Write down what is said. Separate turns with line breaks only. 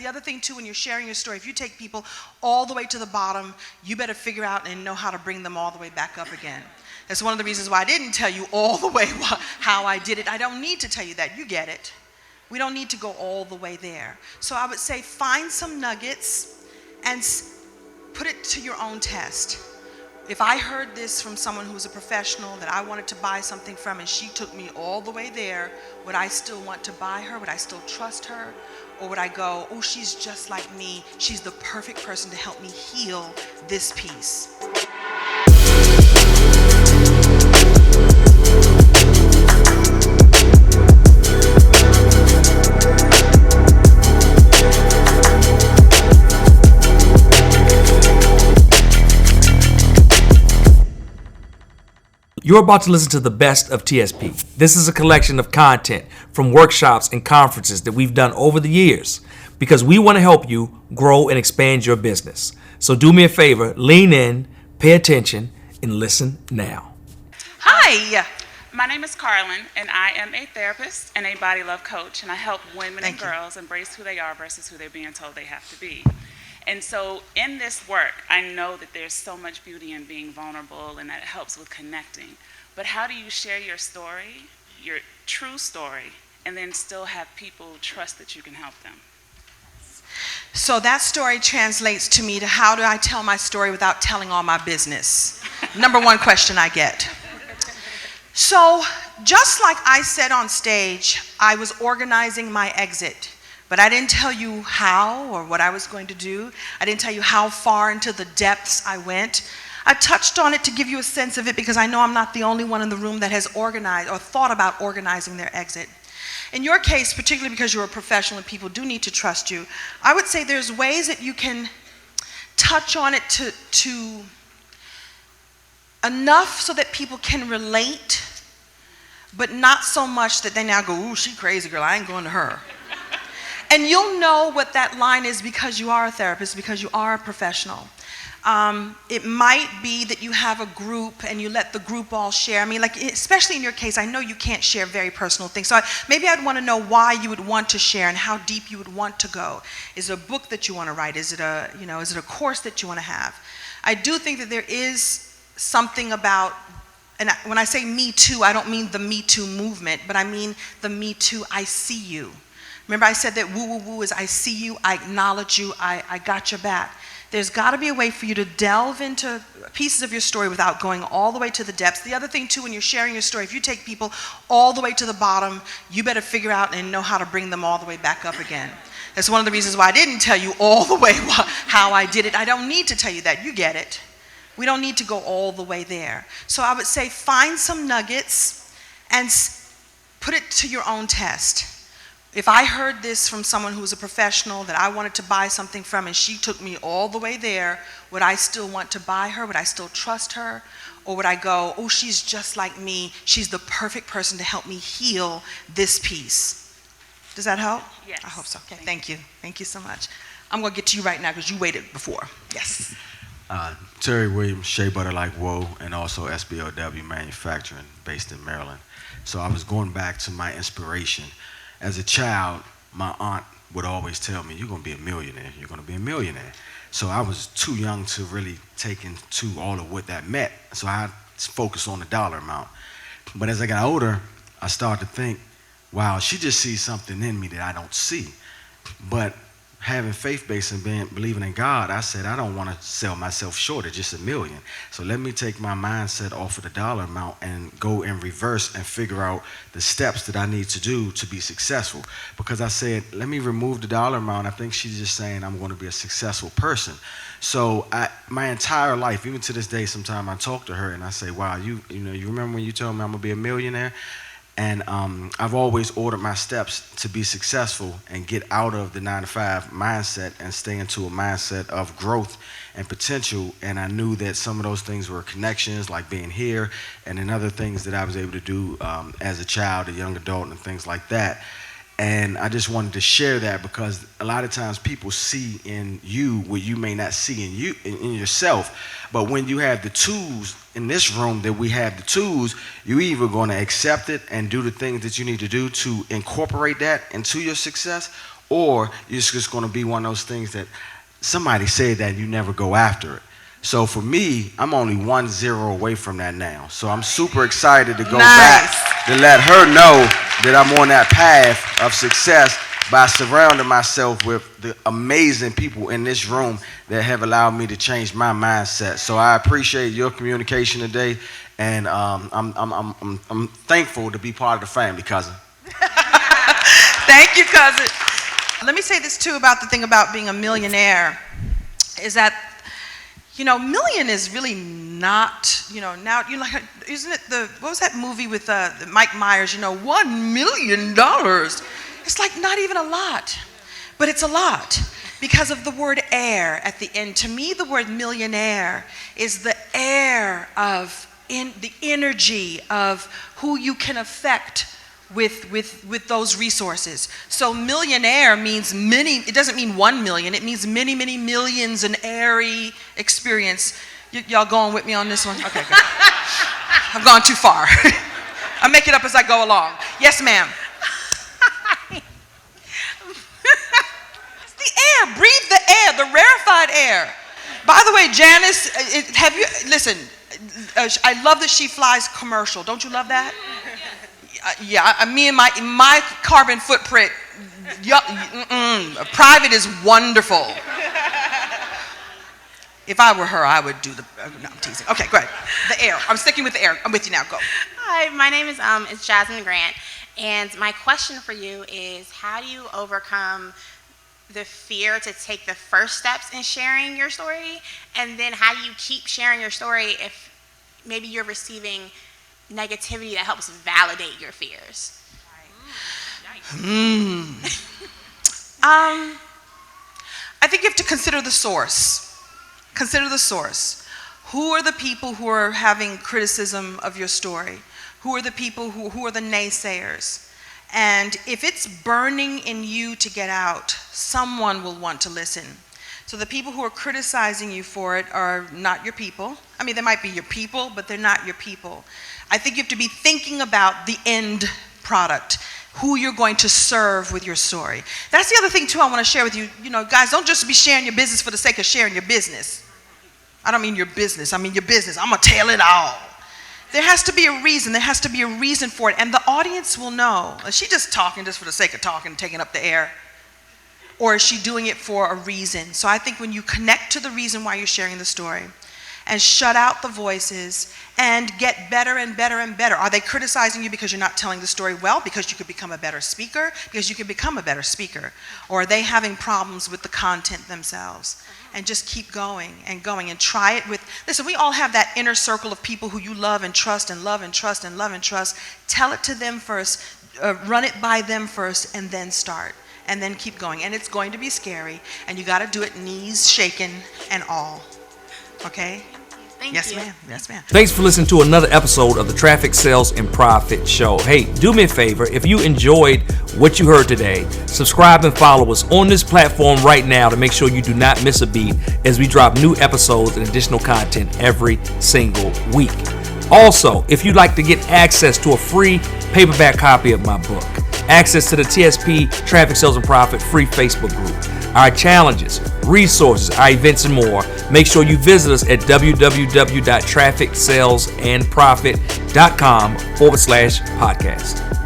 The other thing too, when you're sharing your story, if you take people all the way to the bottom, you better figure out and know how to bring them all the way back up again. That's one of the reasons why I didn't tell you all the way how I did it. I don't need to tell you that. You get it. We don't need to go all the way there. So I would say find some nuggets and put it to your own test. If I heard this from someone who's a professional that I wanted to buy something from and she took me all the way there, would I still want to buy her? Would I still trust her? Or would I go, oh, she's just like me. She's the perfect person to help me heal this piece.
You're about to listen to the best of TSP. This is a collection of content from workshops and conferences that we've done over the years because we want to help you grow and expand your business. So do me a favor, lean in, pay attention, and listen now.
Hi.
My name is Carlin, and I am a therapist and a body love coach, and I help women and girls embrace who they are versus who they're being told they have to be. And so in this work, I know that there's so much beauty in being vulnerable and that it helps with connecting. But how do you share your story, your true story, and then still have people trust that you can help them?
So that story translates to me to how do I tell my story without telling all my business? Number one question I get. So just like I said on stage, I was organizing my exit. But I didn't tell you how or what I was going to do. I didn't tell you how far into the depths I went. I touched on it to give you a sense of it because I know I'm not the only one in the room that has organized or thought about organizing their exit. In your case, particularly because you're a professional and people do need to trust you, I would say there's ways that you can touch on it to enough so that people can relate, but not so much that they now go, ooh, she crazy girl, I ain't going to her. And you'll know what that line is because you are a therapist, because you are a professional. It might be that you have a group and you let the group all share. I mean, like, especially in your case, I know you can't share very personal things. So maybe I'd want to know why you would want to share and how deep you would want to go. Is it a book that you want to write? Is it a course that you want to have? I do think that there is something about, and when I say Me Too, I don't mean the Me Too movement, but I mean the Me Too, I see you. Remember I said that woo woo woo is I see you, I acknowledge you, I got your back. There's got to be a way for you to delve into pieces of your story without going all the way to the depths. The other thing too, when you're sharing your story, if you take people all the way to the bottom, you better figure out and know how to bring them all the way back up again. That's one of the reasons why I didn't tell you all the way how I did it. I don't need to tell you that. You get it. We don't need to go all the way there. So I would say find some nuggets and put it to your own test. If I heard this from someone who's a professional that I wanted to buy something from and she took me all the way there, would I still want to buy her? Would I still trust her? Or would I go, oh, she's just like me. She's the perfect person to help me heal this piece. Does that help?
Yes.
I hope so. Okay, thank you. Thank you so much. I'm going to get to you right now because you waited before. Yes.
Terry Williams, Shea Butter Like Whoa, and also SBLW Manufacturing based in Maryland. So I was going back to my inspiration. As a child, my aunt would always tell me, you're going to be a millionaire, you're going to be a millionaire. So I was too young to really take into all of what that meant. So I focused on the dollar amount. But as I got older, I started to think, wow, she just sees something in me that I don't see. But having faith-based and believing in God, I said, I don't want to sell myself short of just $1 million. So let me take my mindset off of the dollar amount and go in reverse and figure out the steps that I need to do to be successful. Because I said, let me remove the dollar amount. I think she's just saying I'm going to be a successful person. So my entire life, even to this day, sometimes I talk to her and I say, wow, you remember when you told me I'm going to be a millionaire? And I've always ordered my steps to be successful and get out of the 9-to-5 mindset and stay into a mindset of growth and potential. And I knew that some of those things were connections, like being here, and then other things that I was able to do as a child, a young adult, and things like that. And I just wanted to share that because a lot of times people see in you what you may not see in you, in yourself. But when you have the tools in this room, that we have the tools, you're either going to accept it and do the things that you need to do to incorporate that into your success, or it's just going to be one of those things that somebody said that you never go after it. So for me, I'm only 1-0 away from that now. So I'm super excited to go back to let her know that I'm on that path of success by surrounding myself with the amazing people in this room that have allowed me to change my mindset. So I appreciate your communication today, and I'm thankful to be part of the family, cousin.
Thank you, cousin. Let me say this too about the thing about being a millionaire, is that, you know, million is really not, you know, now, you like, isn't it what was that movie with Mike Myers, you know, $1 million? It's like not even a lot, but it's a lot because of the word air at the end. To me, the word millionaire is the air of the energy of who you can affect with those resources. So millionaire means many, it doesn't mean 1 million, it means many, many millions, an airy experience. Y'all going with me on this one? Okay, good. I've gone too far. I make it up as I go along. Yes, ma'am. It's the air, breathe the air, the rarefied air. By the way, Janice, have you, listen, I love that she flies commercial. Don't you love that? Yeah, me and my carbon footprint, private is wonderful. If I were her, I would do the, no, I'm teasing. Okay, go ahead. The air, I'm sticking with the air. I'm with you now, go.
Hi, my name is Jasmine Grant, and my question for you is, how do you overcome the fear to take the first steps in sharing your story, and then how do you keep sharing your story if maybe you're receiving negativity that helps validate your fears?
I think you have to consider the source. Consider the source. Who are the people who are having criticism of your story? Who are the people who are the naysayers? And if it's burning in you to get out, someone will want to listen. So the people who are criticizing you for it are not your people. I mean, they might be your people, but they're not your people. I think you have to be thinking about the end product, who you're going to serve with your story. That's the other thing too I want to share with you. You know, guys, don't just be sharing your business for the sake of sharing your business. I don't mean your business, I mean your business. I'm gonna tell it all. There has to be a reason. There has to be a reason for it, and the audience will know. Is she just talking just for the sake of talking, taking up the air? Or is she doing it for a reason? So I think when you connect to the reason why you're sharing the story and shut out the voices and get better and better and better. Are they criticizing you because you're not telling the story well? Because you could become a better speaker? Because you could become a better speaker. Or are they having problems with the content themselves? And just keep going and going and try it with, listen, we all have that inner circle of people who you love and trust and love and trust and love and trust. Tell it to them first, run it by them first, and then start. And then keep going. And it's going to be scary, and you got to do it knees shaking and all. Okay?
Thank
yes,
you.
ma'am. Yes, ma'am.
Thanks for listening to another episode of the Traffic Sales and Profit Show. Hey, do me a favor. If you enjoyed what you heard today, subscribe and follow us on this platform right now to make sure you do not miss a beat as we drop new episodes and additional content every single week. Also, if you'd like to get access to a free paperback copy of my book, access to the TSP Traffic Sales and Profit free Facebook group, our challenges, resources, our events, and more, make sure you visit us at www.trafficsalesandprofit.com/podcast.